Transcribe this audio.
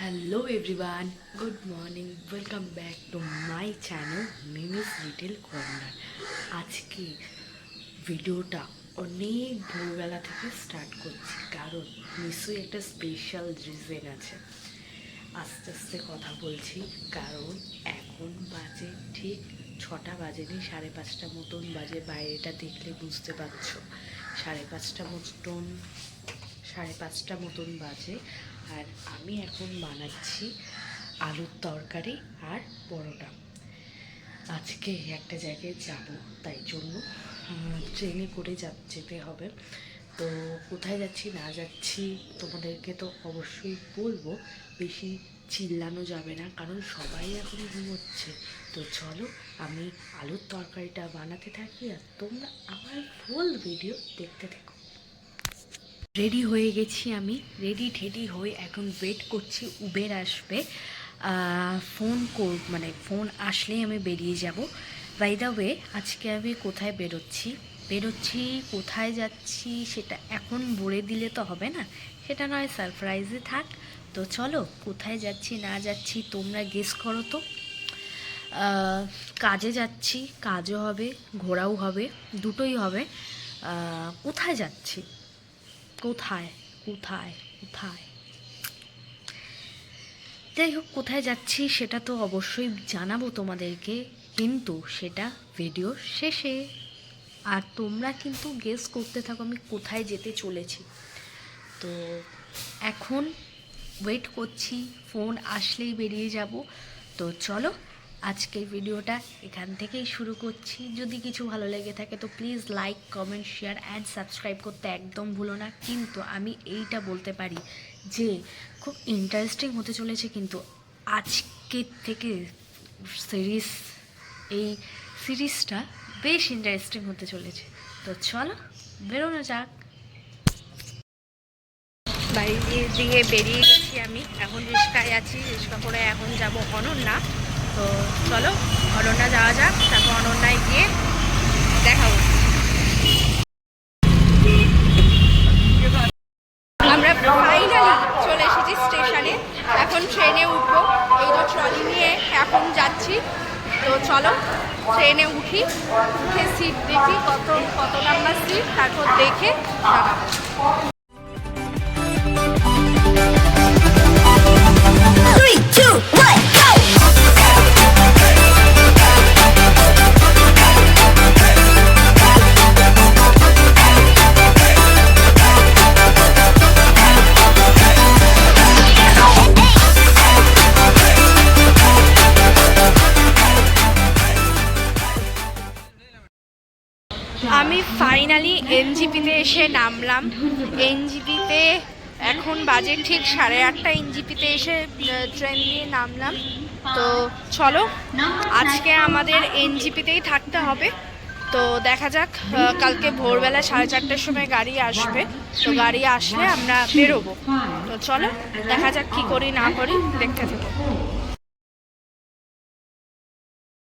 Hello everyone, good morning, welcome back to my channel Mimi's little corner. আজকে ভিডিওটা অনেক ভোরবেলা থেকে স্টার্ট করছি, কারণ নিশ্চয়ই একটা স্পেশাল রিজন আছে। আস্তে আস্তে কথা বলছি, কারণ এখন বাজে ঠিক 6টা বাজেনি, 5:30 মতন বাজে। বাইরেটা দেখলে বুঝতে পারছো, 5:30 মতন বাজে। আর আমি এখন বানাচ্ছি আলুর তরকারি আর পরোটা। আজকে একটা জায়গায় যাব, তাই জন্য ট্রেনে করে যেতে হবে। তো কোথায় যাচ্ছি না যাচ্ছি তোমাদেরকে তো অবশ্যই বলবো, বেশি চিল্লানো যাবে না, কারণ সবাই এখন ঘুমোচ্ছে। তো চলো আমি আলুর তরকারিটা বানাতে থাকি আর তোমরা আমার ফুল ভিডিও দেখতে থাকো। রেডি হয়ে গেছি, আমি রেডি হয়ে এখন ওয়েট করছি উবের আসবে। ফোন আসলেই আমি বেরিয়ে যাব। বাই দ্য ওয়ে, আজকে আমি কোথায় বেরোচ্ছি কোথায় যাচ্ছি সেটা এখন বলে দিলে তো হবে না, সেটা নয় সারপ্রাইজে থাক। তো চলো কোথায় যাচ্ছি না যাচ্ছি তোমরা গেস করো তো। কাজে যাচ্ছি, কাজও হবে ঘোরাও হবে, দুটোই হবে। কোথায় যাচ্ছি, কোথায় কোথায় কোথায় যাই হোক, কোথায় যাচ্ছি সেটা তো অবশ্যই জানাবো তোমাদেরকে, কিন্তু সেটা ভিডিওর শেষে। আর তোমরা কিন্তু গেস করতে থাকো আমি কোথায় যেতে চলেছি। তো এখন ওয়েট করছি, ফোন আসলেই বেরিয়ে যাব। তো চলো আজকের ভিডিওটা এখান থেকেই শুরু করছি। যদি কিছু ভালো লেগে থাকে তো please like, comment, share and subscribe করতে একদম ভুলো না। কিন্তু আমি এইটা বলতে পারি যে খুব ইন্টারেস্টিং হতে চলেছে, কিন্তু আজকের থেকে এই সিরিজটা বেশ ইন্টারেস্টিং হতে চলেছে। তো চলো বেরোনো যাক। বাড়ি দিয়ে বেরিয়ে গেছি আমি, এখন রিক্সায় আছি, রিক্সা করে এখন যাব অনন্যা। তো চলো অনন্যা যাওয়া যাক, তারপর অনন্যায় গিয়ে দেখাবো। আমরা ফাইনালি চলে এসেছি স্টেশনে, এখন ট্রেনে উঠবো। এই যে ট্রলি নিয়ে এখন যাচ্ছি। তো চলো ট্রেনে উঠে সিট দেখি কত নাম্বার সিট, তারপর দেখে জানাবো। আমি ফাইনালি এনজিপিতে এসে নামলাম। এনজিপিতে এখন বাজে ঠিক 8:30, এনজিপিতে এসে ট্রেন দিয়ে নামলাম। তো চলো আজকে আমাদের এনজিপিতেই থাকতে হবে। তো দেখা যাক, কালকে ভোরবেলা 4:30টার সময় গাড়ি আসবে। তো গাড়ি আসলে আমরা বেরোবো। তো চলো দেখা যাক কি করি না করি, দেখতে থাকো।